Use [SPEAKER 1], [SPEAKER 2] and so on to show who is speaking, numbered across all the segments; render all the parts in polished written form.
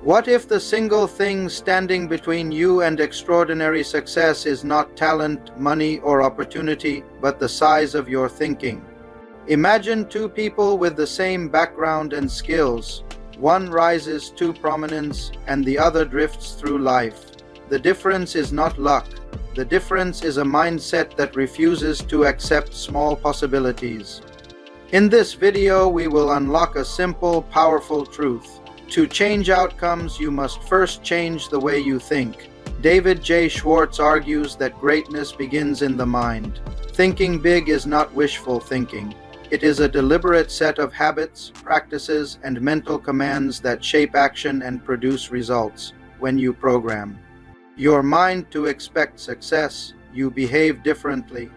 [SPEAKER 1] What if the single thing standing between you and extraordinary success is not talent, money, or opportunity, but the size of your thinking? Imagine two people with the same background and skills. One rises to prominence and the other drifts through life. The difference is not luck. The difference is a mindset that refuses to accept small possibilities. In this video, we will unlock a simple, powerful truth. To change outcomes, you must first change the way you think. David J. Schwartz argues that greatness begins in the mind. Thinking big is not wishful thinking. It is a deliberate set of habits, practices, and mental commands that shape action and produce results. When you program your mind to expect success, you behave differently.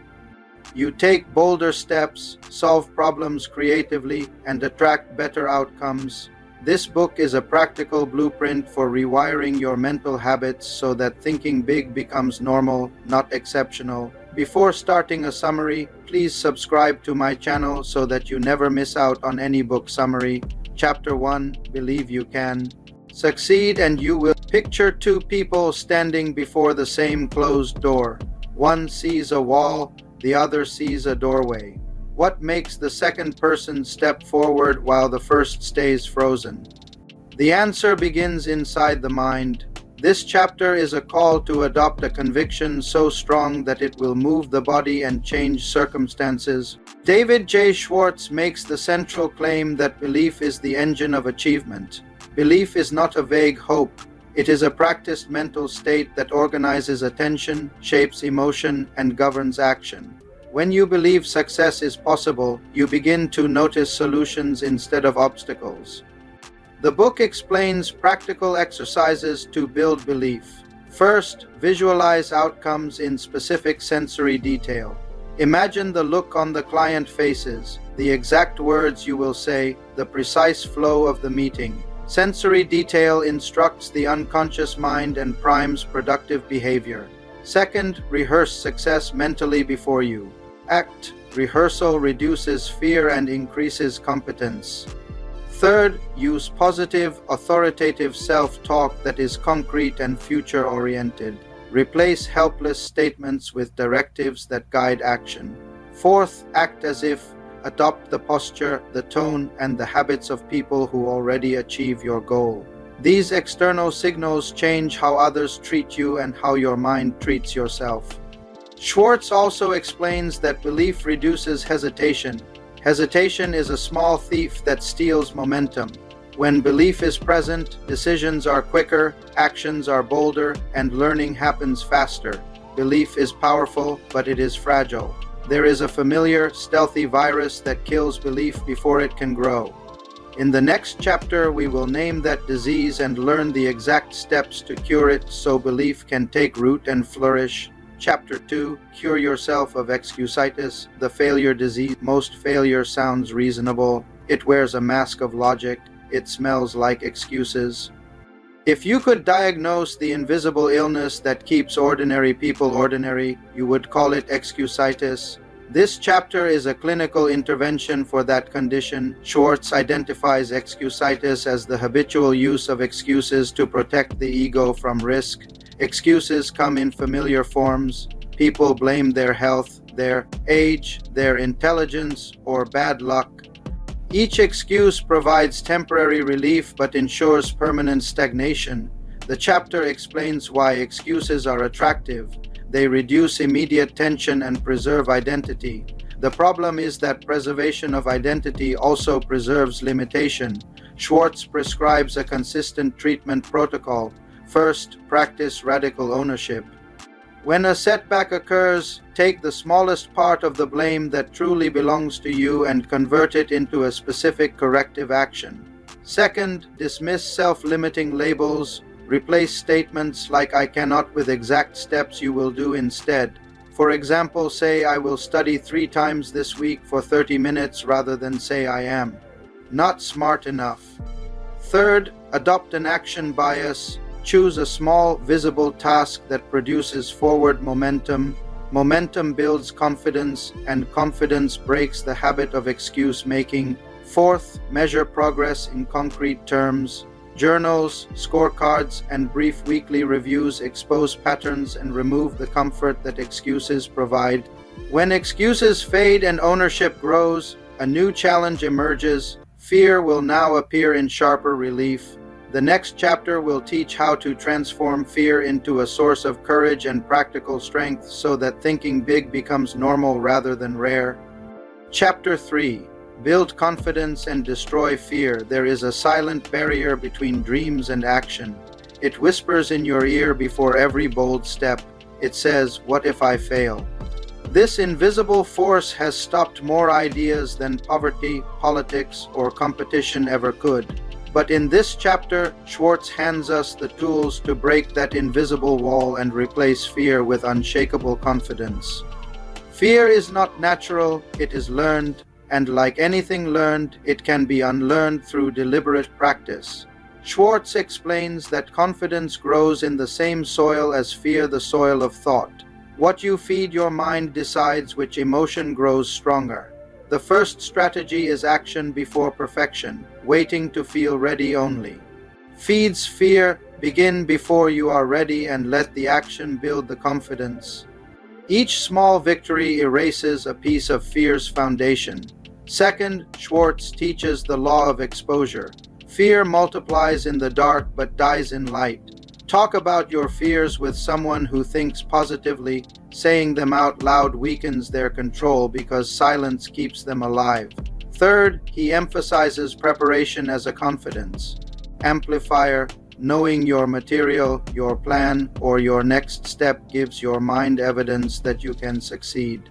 [SPEAKER 1] You take bolder steps, solve problems creatively, and attract better outcomes. This book is a practical blueprint for rewiring your mental habits so that thinking big becomes normal, not exceptional. Before starting a summary, please subscribe to my channel so that you never miss out on any book summary. Chapter 1, Believe You Can. Succeed and you will. Picture two people standing before the same closed door. One sees a wall, the other sees a doorway. What makes the second person step forward while the first stays frozen? The answer begins inside the mind. This chapter is a call to adopt a conviction so strong that it will move the body and change circumstances. David J. Schwartz makes the central claim that belief is the engine of achievement. Belief is not a vague hope. It is a practiced mental state that organizes attention, shapes emotion, and governs action. When you believe success is possible, you begin to notice solutions instead of obstacles. The book explains practical exercises to build belief. First, visualize outcomes in specific sensory detail. Imagine the look on the client faces, the exact words you will say, the precise flow of the meeting. Sensory detail instructs the unconscious mind and primes productive behavior. Second, rehearse success mentally before you act. Rehearsal reduces fear and increases competence. Third, use positive, authoritative self-talk that is concrete and future-oriented. Replace helpless statements with directives that guide action. Fourth, act as if. Adopt the posture, the tone, and the habits of people who already achieve your goal. These external signals change how others treat you and how your mind treats yourself. Schwartz also explains that belief reduces hesitation. Hesitation is a small thief that steals momentum. When belief is present, decisions are quicker, actions are bolder, and learning happens faster. Belief is powerful, but it is fragile. There is a familiar, stealthy virus that kills belief before it can grow. In the next chapter, we will name that disease and learn the exact steps to cure it so belief can take root and flourish. Chapter 2, Cure Yourself of Excusitis, the failure disease. Most failure sounds reasonable. It wears a mask of logic. It smells like excuses. If you could diagnose the invisible illness that keeps ordinary people ordinary, you would call it excusitis. This chapter is a clinical intervention for that condition. Schwartz identifies excusitis as the habitual use of excuses to protect the ego from risk. Excuses come in familiar forms. People blame their health, their age, their intelligence, or bad luck. Each excuse provides temporary relief but ensures permanent stagnation. The chapter explains why excuses are attractive. They reduce immediate tension and preserve identity. The problem is that preservation of identity also preserves limitation. Schwartz prescribes a consistent treatment protocol. First, practice radical ownership. When a setback occurs, take the smallest part of the blame that truly belongs to you and convert it into a specific corrective action. Second, dismiss self-limiting labels. Replace statements like "I cannot" with exact steps you will do instead. For example, say "I will study 3 times this week for 30 minutes" rather than say "I am not smart enough." Third, adopt an action bias. Choose a small, visible task that produces forward momentum. Momentum builds confidence, and confidence breaks the habit of excuse making. Fourth, measure progress in concrete terms. Journals, scorecards, and brief weekly reviews expose patterns and remove the comfort that excuses provide. When excuses fade and ownership grows, a new challenge emerges. Fear will now appear in sharper relief. The next chapter will teach how to transform fear into a source of courage and practical strength so that thinking big becomes normal rather than rare. Chapter 3. Build confidence and destroy fear. There is a silent barrier between dreams and action. It whispers in your ear before every bold step. It says, "What if I fail?" This invisible force has stopped more ideas than poverty, politics, or competition ever could. But in this chapter, Schwartz hands us the tools to break that invisible wall and replace fear with unshakable confidence. Fear is not natural, it is learned, and like anything learned, it can be unlearned through deliberate practice. Schwartz explains that confidence grows in the same soil as fear, the soil of thought. What you feed your mind decides which emotion grows stronger. The first strategy is action before perfection, waiting to feel ready only. Feeds fear, begin before you are ready and let the action build the confidence. Each small victory erases a piece of fear's foundation. Second, Schwartz teaches the law of exposure. Fear multiplies in the dark but dies in light. Talk about your fears with someone who thinks positively. Saying them out loud weakens their control because silence keeps them alive. Third, he emphasizes preparation as a confidence amplifier. Knowing your material, your plan, or your next step gives your mind evidence that you can succeed.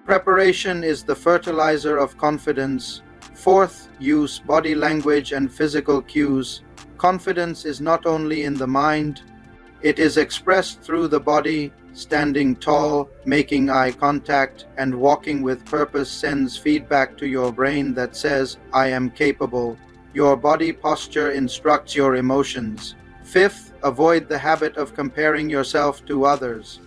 [SPEAKER 1] Preparation is the fertilizer of confidence. Fourth, use body language and physical cues. Confidence is not only in the mind, it is expressed through the body. Standing tall, making eye contact, and walking with purpose sends feedback to your brain that says, "I am capable." Your body posture instructs your emotions. Fifth, avoid the habit of comparing yourself to others.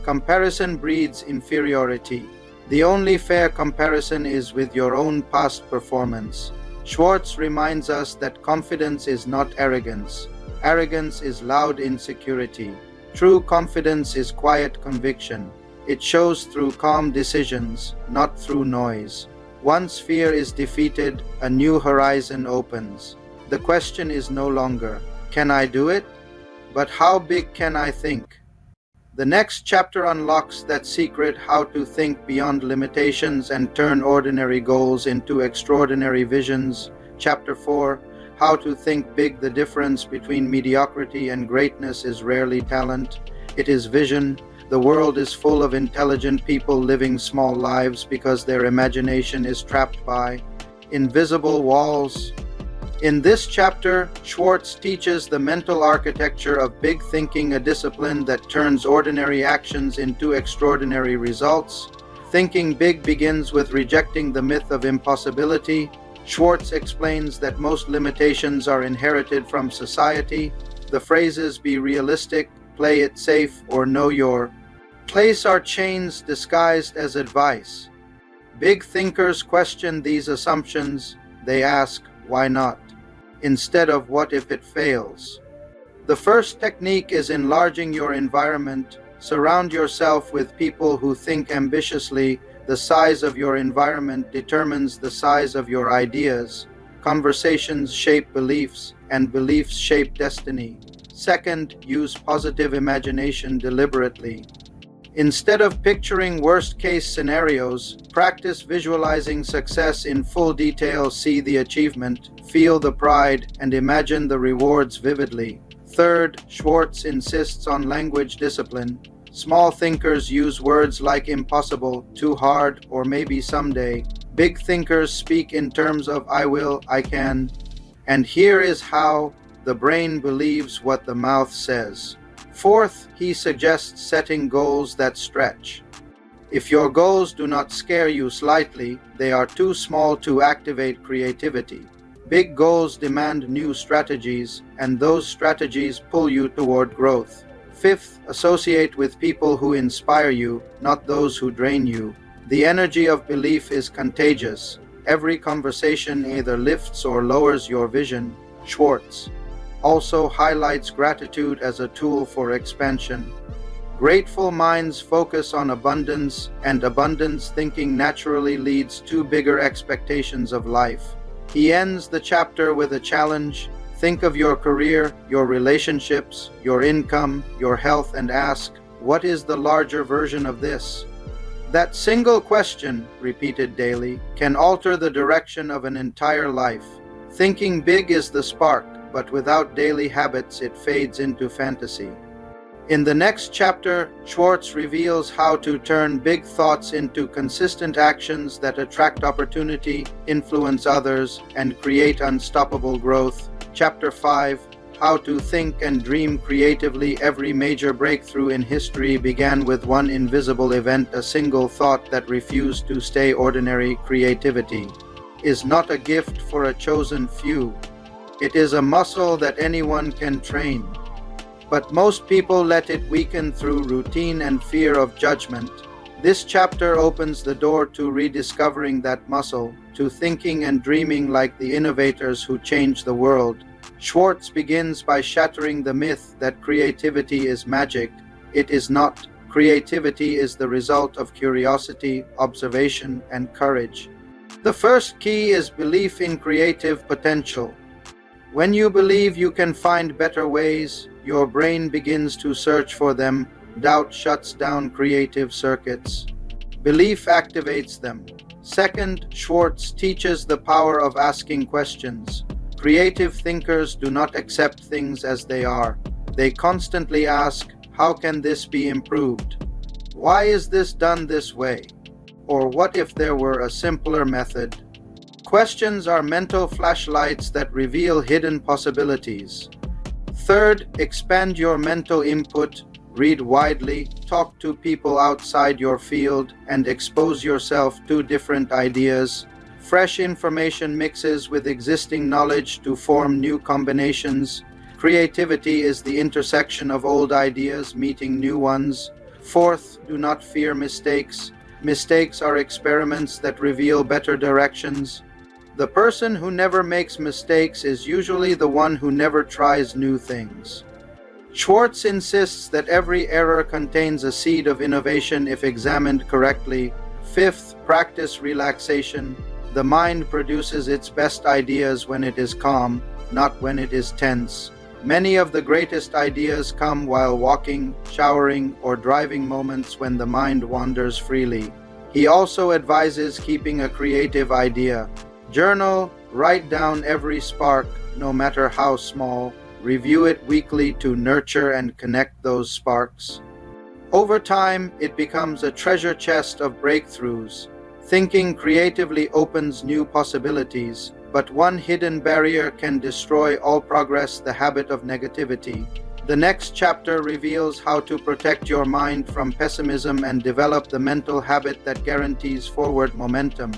[SPEAKER 1] Comparison breeds inferiority. The only fair comparison is with your own past performance. Schwartz reminds us that confidence is not arrogance. Arrogance is loud insecurity. True confidence is quiet conviction. It shows through calm decisions, not through noise. Once fear is defeated, a new horizon opens. The question is no longer, "Can I do it?" but "How big can I think?" The next chapter unlocks that secret, how to think beyond limitations and turn ordinary goals into extraordinary visions. Chapter 4. How to think big. The difference between mediocrity and greatness is rarely talent, it is vision. The world is full of intelligent people living small lives because their imagination is trapped by invisible walls. In this chapter, Schwartz teaches the mental architecture of big thinking, a discipline that turns ordinary actions into extraordinary results. Thinking big begins with rejecting the myth of impossibility. Schwartz explains that most limitations are inherited from society. The phrases "be realistic," "play it safe," or "know your place" are chains disguised as advice. Big thinkers question these assumptions. They ask, "Why not?" instead of "What if it fails?" The first technique is enlarging your environment. Surround yourself with people who think ambitiously. The size of your environment determines the size of your ideas. Conversations shape beliefs, and beliefs shape destiny. Second, use positive imagination deliberately. Instead of picturing worst-case scenarios, practice visualizing success in full detail. See the achievement, feel the pride, and imagine the rewards vividly. Third, Schwartz insists on language discipline. Small thinkers use words like impossible, too hard, or maybe someday. Big thinkers speak in terms of "I will," "I can." And here is how: the brain believes what the mouth says. Fourth, he suggests setting goals that stretch. If your goals do not scare you slightly, they are too small to activate creativity. Big goals demand new strategies, and those strategies pull you toward growth. Fifth, associate with people who inspire you, not those who drain you. The energy of belief is contagious. Every conversation either lifts or lowers your vision. Schwartz. also highlights gratitude as a tool for expansion. Grateful minds focus on abundance, and abundance thinking naturally leads to bigger expectations of life. He ends the chapter with a challenge. Think of your career, your relationships, your income, your health, and ask, what is the larger version of this? That single question, repeated daily, can alter the direction of an entire life. Thinking big is the spark, but without daily habits it fades into fantasy. In the next chapter, Schwartz reveals how to turn big thoughts into consistent actions that attract opportunity, influence others, and create unstoppable growth. Chapter 5, How to Think and Dream Creatively. Every major breakthrough in history began with one invisible event, a single thought that refused to stay ordinary. Creativity is not a gift for a chosen few. It is a muscle that anyone can train. But most people let it weaken through routine and fear of judgment. This chapter opens the door to rediscovering that muscle, to thinking and dreaming like the innovators who changed the world. Schwartz begins by shattering the myth that creativity is magic. It is not. Creativity is the result of curiosity, observation, and courage. The first key is belief in creative potential. When you believe you can find better ways, your brain begins to search for them. Doubt shuts down creative circuits. Belief activates them. Second, Schwartz teaches the power of asking questions. Creative thinkers do not accept things as they are. They constantly ask, how can this be improved? Why is this done this way? Or what if there were a simpler method? Questions are mental flashlights that reveal hidden possibilities. Third, expand your mental input. Read widely, talk to people outside your field, and expose yourself to different ideas. Fresh information mixes with existing knowledge to form new combinations. Creativity is the intersection of old ideas meeting new ones. Fourth, do not fear mistakes. Mistakes are experiments that reveal better directions. The person who never makes mistakes is usually the one who never tries new things. Schwartz insists that every error contains a seed of innovation if examined correctly. Fifth, practice relaxation. The mind produces its best ideas when it is calm, not when it is tense. Many of the greatest ideas come while walking, showering, or driving, moments when the mind wanders freely. He also advises keeping a creative idea. Journal, write down every spark, no matter how small. Review it weekly to nurture and connect those sparks. Over time, it becomes a treasure chest of breakthroughs. Thinking creatively opens new possibilities, but one hidden barrier can destroy all progress: the habit of negativity. The next chapter reveals how to protect your mind from pessimism and develop the mental habit that guarantees forward momentum.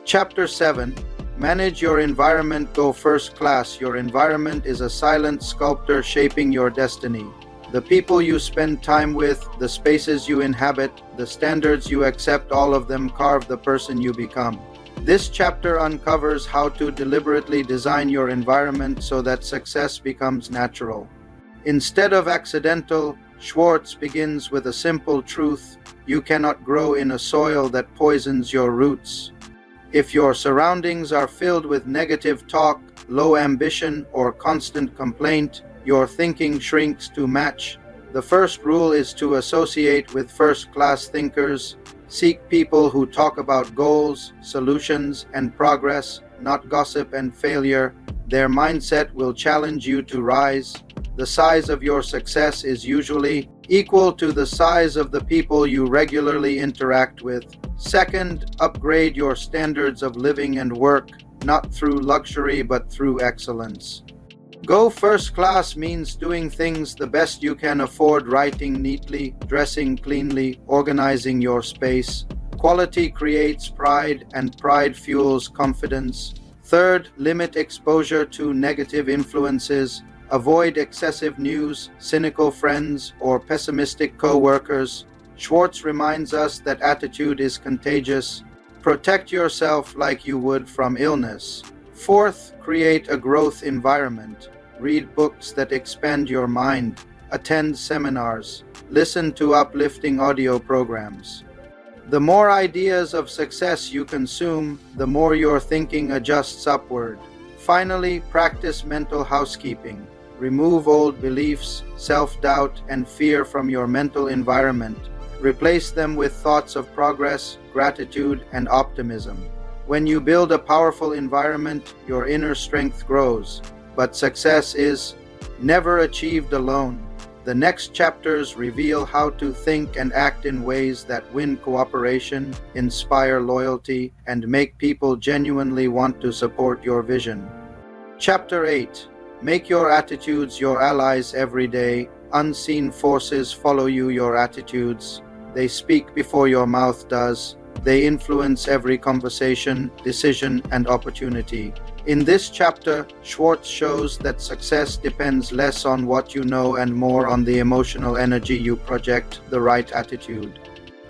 [SPEAKER 1] Chapter 7. Manage your environment. Go first class. Your environment is a silent sculptor shaping your destiny. The people you spend time with, the spaces you inhabit, the standards you accept, all of them carve the person you become. This chapter uncovers how to deliberately design your environment so that success becomes natural instead of accidental. Schwartz begins with a simple truth: you cannot grow in a soil that poisons your roots. If your surroundings are filled with negative talk, low ambition, or constant complaint, your thinking shrinks to match. The first rule is to associate with first-class thinkers. Seek people who talk about goals, solutions, and progress, not gossip and failure. Their mindset will challenge you to rise. The size of your success is usually equal to the size of the people you regularly interact with. Second, upgrade your standards of living and work, not through luxury but through excellence. Go first class means doing things the best you can afford, writing neatly, dressing cleanly, organizing your space. Quality creates pride, and pride fuels confidence. Third, limit exposure to negative influences. Avoid excessive news, cynical friends, or pessimistic co-workers. Schwartz reminds us that attitude is contagious. Protect yourself like you would from illness. Fourth, create a growth environment. read books that expand your mind, attend seminars, listen to uplifting audio programs. The more ideas of success you consume, the more your thinking adjusts upward. Finally, practice mental housekeeping. Remove old beliefs, self-doubt, and fear from your mental environment. Replace them with thoughts of progress, gratitude, and optimism. When you build a powerful environment, your inner strength grows. But success is never achieved alone. The next chapters reveal how to think and act in ways that win cooperation, inspire loyalty, and make people genuinely want to support your vision. Chapter 8. Make your attitudes your allies every day. Unseen forces follow you, your attitudes. They speak before your mouth does. They influence every conversation, decision, and opportunity. In this chapter, Schwartz shows that success depends less on what you know and more on the emotional energy you project. The right attitude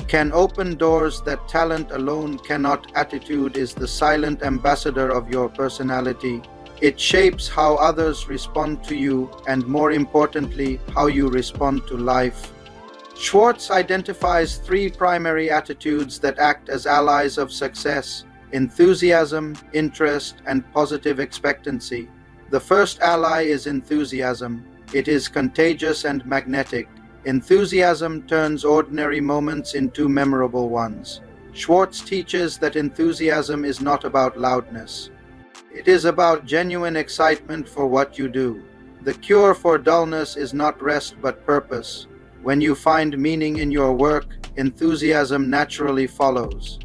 [SPEAKER 1] can open doors that talent alone cannot. Attitude is the silent ambassador of your personality. It shapes how others respond to you and, more importantly, how you respond to life. Schwartz identifies 3 primary attitudes that act as allies of success: enthusiasm, interest, and positive expectancy. The first ally is enthusiasm. It is contagious and magnetic. Enthusiasm turns ordinary moments into memorable ones. Schwartz teaches that enthusiasm is not about loudness. It is about genuine excitement for what you do. The cure for dullness is not rest but purpose. When you find meaning in your work, enthusiasm naturally follows.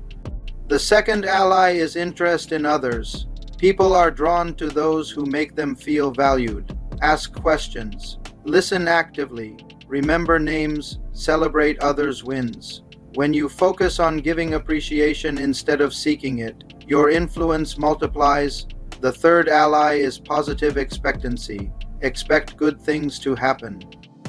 [SPEAKER 1] The second ally is interest in others. People are drawn to those who make them feel valued. Ask questions. Listen actively. Remember names. Celebrate others' wins. When you focus on giving appreciation instead of seeking it, your influence multiplies. The third ally is positive expectancy. Expect good things to happen.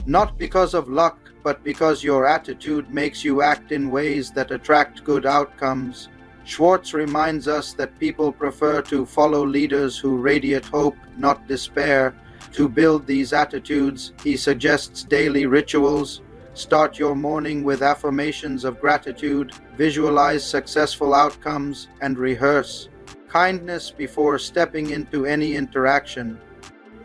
[SPEAKER 1] Not because of luck, but because your attitude makes you act in ways that attract good outcomes. Schwartz reminds us that people prefer to follow leaders who radiate hope, not despair. To build these attitudes, he suggests daily rituals. Start your morning with affirmations of gratitude, visualize successful outcomes, and rehearse kindness before stepping into any interaction.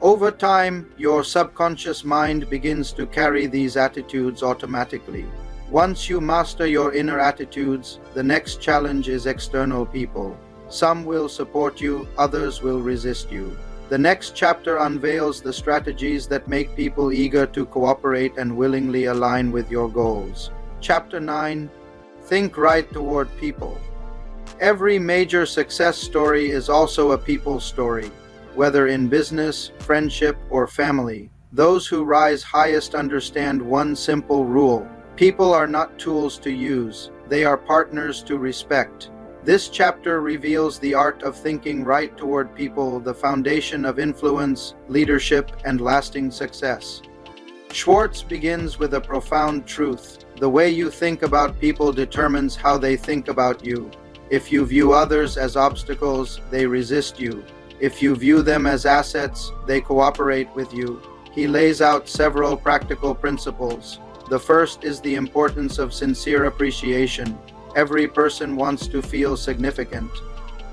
[SPEAKER 1] Over time, your subconscious mind begins to carry these attitudes automatically. Once you master your inner attitudes, the next challenge is external people. Some will support you, others will resist you. The next chapter unveils the strategies that make people eager to cooperate and willingly align with your goals. Chapter 9. Think right toward people. Every major success story is also a people story. Whether in business, friendship, or family, those who rise highest understand one simple rule: people are not tools to use, they are partners to respect. This chapter reveals the art of thinking right toward people, the foundation of influence, leadership, and lasting success. Schwartz begins with a profound truth: the way you think about people determines how they think about you. If you view others as obstacles, they resist you. If you view them as assets, they cooperate with you. He lays out several practical principles. The first is the importance of sincere appreciation. Every person wants to feel significant.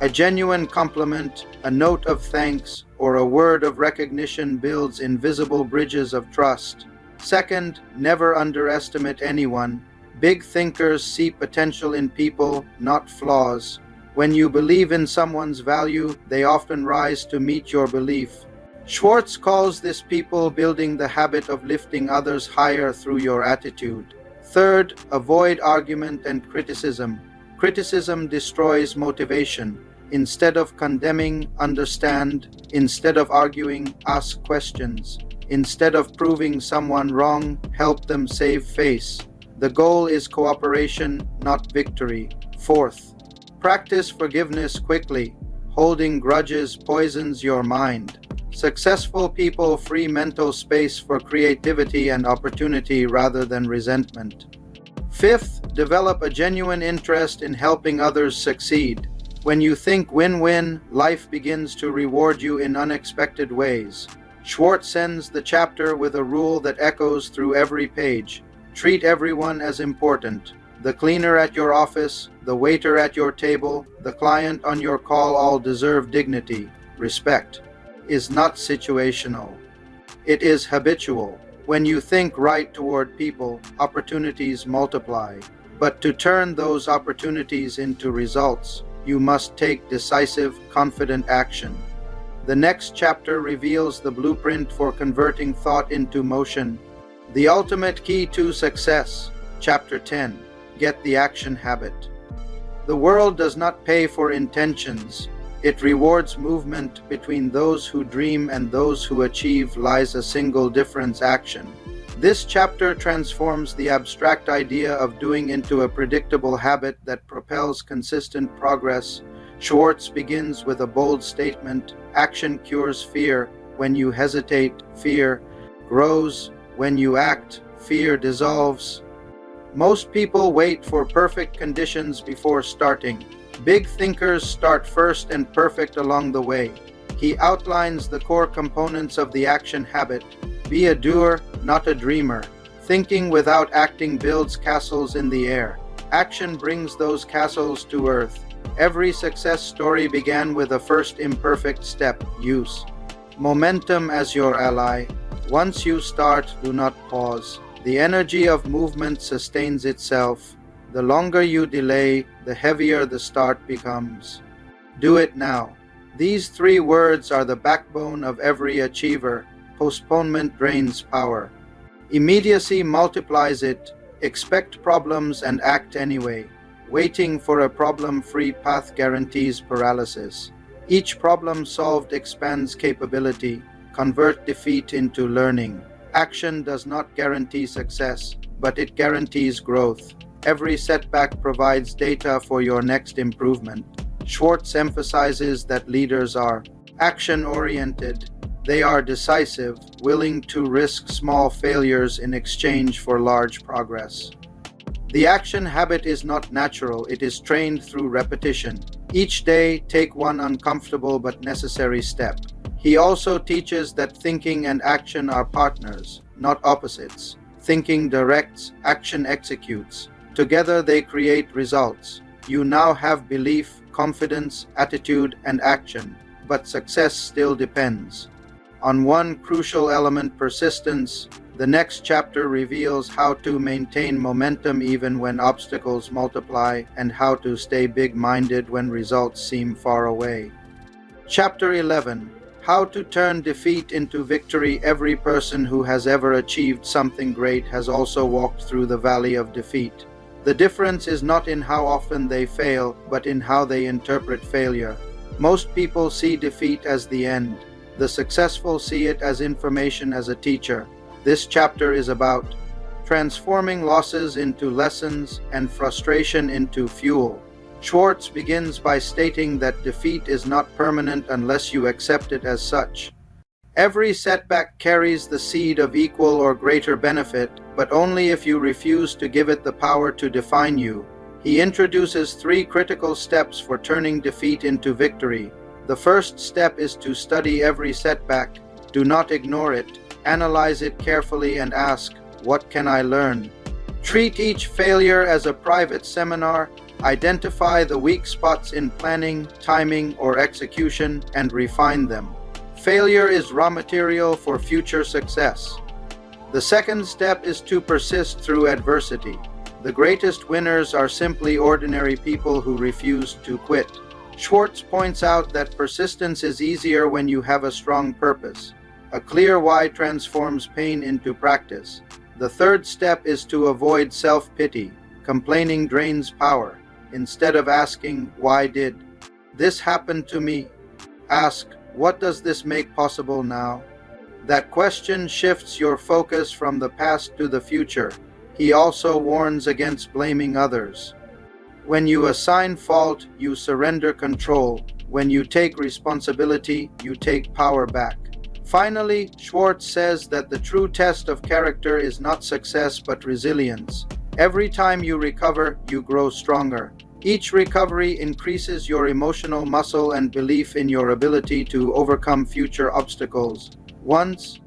[SPEAKER 1] A genuine compliment, a note of thanks, or a word of recognition builds invisible bridges of trust. Second, never underestimate anyone. Big thinkers see potential in people, not flaws. When you believe in someone's value, they often rise to meet your belief. Schwartz calls this people building, the habit of lifting others higher through your attitude. Third, avoid argument and criticism. Criticism destroys motivation. Instead of condemning, understand. Instead of arguing, ask questions. Instead of proving someone wrong, help them save face. The goal is cooperation, not victory. Fourth, practice forgiveness quickly. Holding grudges poisons your mind. Successful people free mental space for creativity and opportunity rather than resentment. Fifth, develop a genuine interest in helping others succeed. When you think win-win, life begins to reward you in unexpected ways. Schwartz ends the chapter with a rule that echoes through every page. Treat everyone as important. The cleaner at your office, the waiter at your table, the client on your call all deserve dignity. Respect is not situational. It is habitual. When you think right toward people, opportunities multiply. But to turn those opportunities into results, you must take decisive, confident action. The next chapter reveals the blueprint for converting thought into motion. The ultimate key to success. Chapter 10. Get the action habit. The world does not pay for intentions. It rewards movement. Between those who dream and those who achieve lies a single difference: action. This chapter transforms the abstract idea of doing into a predictable habit that propels consistent progress. Schwartz begins with a bold statement: action cures fear. When you hesitate, fear grows. When you act, fear dissolves. Most people wait for perfect conditions before starting. Big thinkers start first and perfect along the way. He outlines the core components of the action habit. Be a doer, not a dreamer. Thinking without acting builds castles in the air. Action brings those castles to earth. Every success story began with a first imperfect step: use momentum as your ally. Once you start, do not pause. The energy of movement sustains itself. The longer you delay, the heavier the start becomes. Do it now. These three words are the backbone of every achiever. Postponement drains power. Immediacy multiplies it. Expect problems and act anyway. Waiting for a problem-free path guarantees paralysis. Each problem solved expands capability. Convert defeat into learning. Action does not guarantee success, but it guarantees growth. Every setback provides data for your next improvement. Schwartz emphasizes that leaders are action-oriented. They are decisive, willing to risk small failures in exchange for large progress. The action habit is not natural, it is trained through repetition. Each day, take one uncomfortable but necessary step. He also teaches that thinking and action are partners, not opposites. Thinking directs, action executes. Together they create results. You now have belief, confidence, attitude, and action, but success still depends on one crucial element: persistence. The next chapter reveals how to maintain momentum even when obstacles multiply, and how to stay big-minded when results seem far away. Chapter 11. How to turn defeat into victory. Every person who has ever achieved something great has also walked through the valley of defeat. The difference is not in how often they fail, but in how they interpret failure. Most people see defeat as the end. The successful see it as information, as a teacher. This chapter is about transforming losses into lessons and frustration into fuel. Schwartz begins by stating that defeat is not permanent unless you accept it as such. Every setback carries the seed of equal or greater benefit, but only if you refuse to give it the power to define you. He introduces three critical steps for turning defeat into victory. The first step is to study every setback. Do not ignore it. Analyze it carefully and ask, what can I learn? Treat each failure as a private seminar. Identify the weak spots in planning, timing, or execution, and refine them. Failure is raw material for future success. The second step is to persist through adversity. The greatest winners are simply ordinary people who refuse to quit. Schwartz points out that persistence is easier when you have a strong purpose. A clear why transforms pain into practice. The third step is to avoid self-pity. Complaining drains power. Instead of asking, why did this happen to me? Ask, what does this make possible now? That question shifts your focus from the past to the future. He also warns against blaming others. When you assign fault, you surrender control. When you take responsibility, you take power back. Finally, Schwartz says that the true test of character is not success but resilience. Every time you recover, you grow stronger. Each recovery increases your emotional muscle and belief in your ability to overcome future obstacles. Once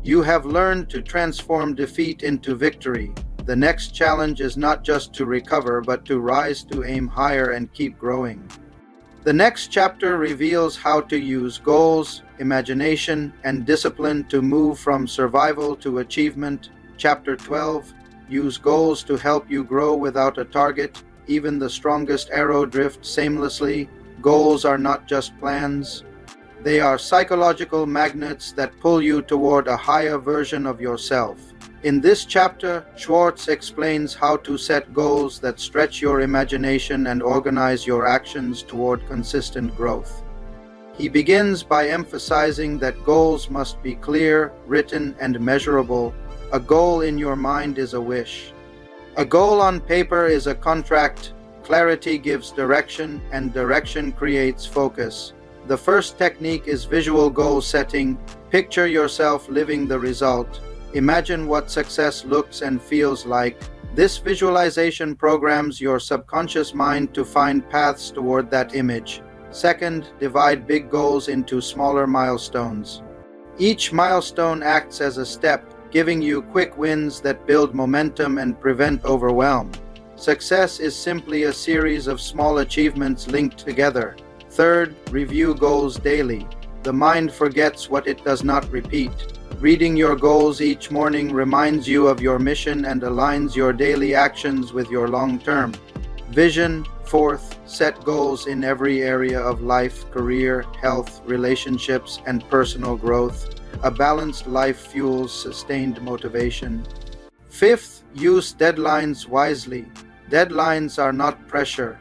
[SPEAKER 1] you have learned to transform defeat into victory, the next challenge is not just to recover, but to rise, to aim higher, and keep growing. The next chapter reveals how to use goals, imagination, and discipline to move from survival to achievement. Chapter 12. Use goals to help you grow without a target. Even the strongest arrow drifts aimlessly. Goals are not just plans. They are psychological magnets that pull you toward a higher version of yourself. In this chapter, Schwartz explains how to set goals that stretch your imagination and organize your actions toward consistent growth. He begins by emphasizing that goals must be clear, written, and measurable. A goal in your mind is a wish. A goal on paper is a contract. Clarity gives direction, and direction creates focus. The first technique is visual goal setting. Picture yourself living the result. Imagine what success looks and feels like. This visualization programs your subconscious mind to find paths toward that image. Second, divide big goals into smaller milestones. Each milestone acts as a step, giving you quick wins that build momentum and prevent overwhelm. Success is simply a series of small achievements linked together. Third, review goals daily. The mind forgets what it does not repeat. Reading your goals each morning reminds you of your mission and aligns your daily actions with your long-term vision. Fourth, set goals in every area of life: career, health, relationships, and personal growth. A balanced life fuels sustained motivation. Fifth, use deadlines wisely. Deadlines are not pressure.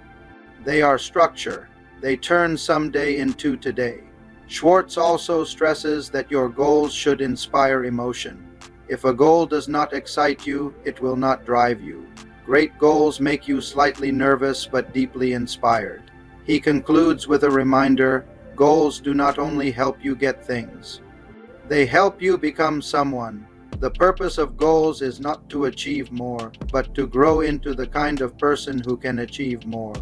[SPEAKER 1] They are structure. They turn someday into today. Schwartz also stresses that your goals should inspire emotion. If a goal does not excite you, it will not drive you. Great goals make you slightly nervous but deeply inspired. He concludes with a reminder: goals do not only help you get things. They help you become someone. The purpose of goals is not to achieve more, but to grow into the kind of person who can achieve more.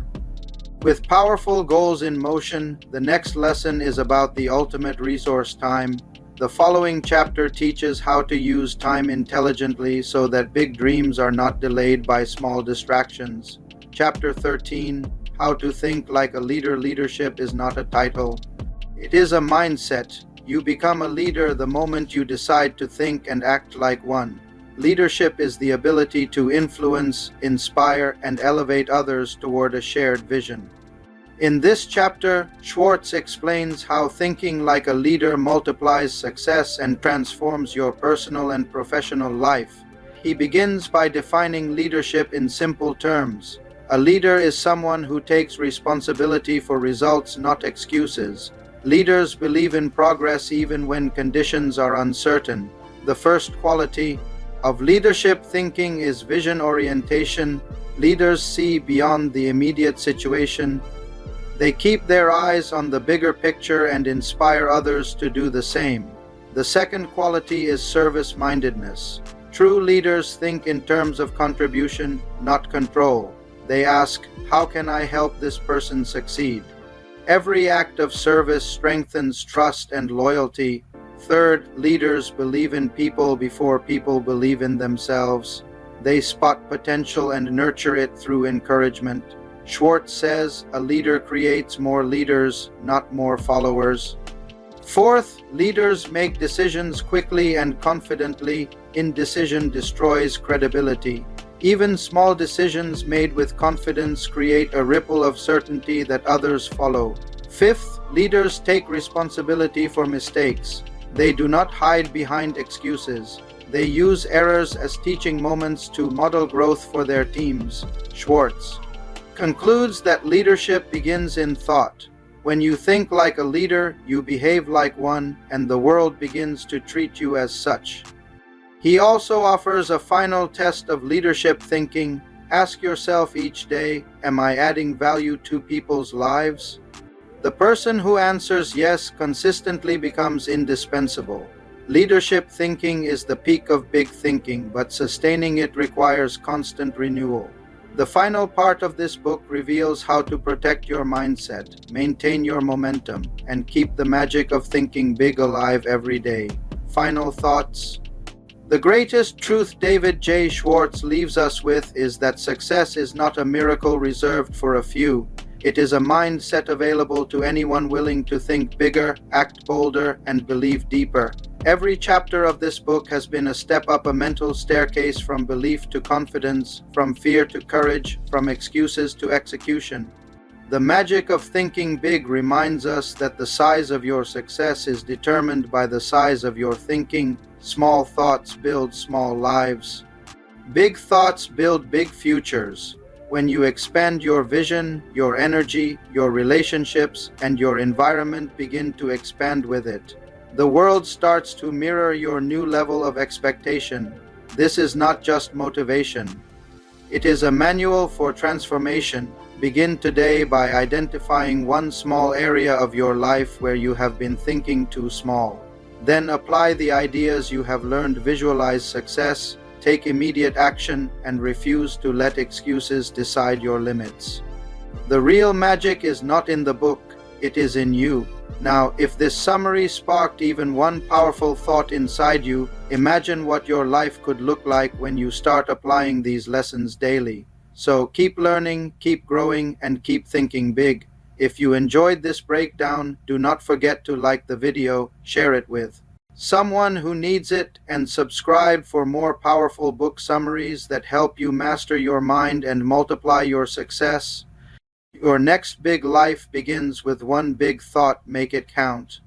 [SPEAKER 1] With powerful goals in motion, the next lesson is about the ultimate resource: time. The following chapter teaches how to use time intelligently so that big dreams are not delayed by small distractions. Chapter 13. How to think like a leader. Leadership is not a title. It is a mindset. You become a leader the moment you decide to think and act like one. Leadership is the ability to influence, inspire, and elevate others toward a shared vision. In this chapter, Schwartz explains how thinking like a leader multiplies success and transforms your personal and professional life. He begins by defining leadership in simple terms. A leader is someone who takes responsibility for results, not excuses. Leaders believe in progress even when conditions are uncertain. The first quality of leadership thinking is vision orientation. Leaders see beyond the immediate situation. They keep their eyes on the bigger picture and inspire others to do the same. The second quality is service-mindedness. True leaders think in terms of contribution, not control. They ask, how can I help this person succeed? Every act of service strengthens trust and loyalty. Third, leaders believe in people before people believe in themselves. They spot potential and nurture it through encouragement. Schwartz says, a leader creates more leaders, not more followers. Fourth, leaders make decisions quickly and confidently. Indecision destroys credibility. Even small decisions made with confidence create a ripple of certainty that others follow. Fifth, leaders take responsibility for mistakes. They do not hide behind excuses. They use errors as teaching moments to model growth for their teams. Schwartz concludes that leadership begins in thought. When you think like a leader, you behave like one, and the world begins to treat you as such. He also offers a final test of leadership thinking. Ask yourself each day, am I adding value to people's lives? The person who answers yes consistently becomes indispensable. Leadership thinking is the peak of big thinking, but sustaining it requires constant renewal. The final part of this book reveals how to protect your mindset, maintain your momentum, and keep the magic of thinking big alive every day. Final thoughts. The greatest truth David J. Schwartz leaves us with is that success is not a miracle reserved for a few. It is a mindset available to anyone willing to think bigger, act bolder, and believe deeper. Every chapter of this book has been a step up a mental staircase from belief to confidence, from fear to courage, from excuses to execution. The magic of thinking big reminds us that the size of your success is determined by the size of your thinking. Small thoughts build small lives. Big thoughts build big futures. When you expand your vision, your energy, your relationships, and your environment begin to expand with it. The world starts to mirror your new level of expectation. This is not just motivation. It is a manual for transformation. Begin today by identifying one small area of your life where you have been thinking too small. Then apply the ideas you have learned. Visualize success, take immediate action, and refuse to let excuses decide your limits. The real magic is not in the book, it is in you. Now, if this summary sparked even one powerful thought inside you, imagine what your life could look like when you start applying these lessons daily. So keep learning, keep growing, and keep thinking big. If you enjoyed this breakdown, do not forget to like the video, share it with someone who needs it, and subscribe for more powerful book summaries that help you master your mind and multiply your success. Your next big life begins with one big thought. Make it count.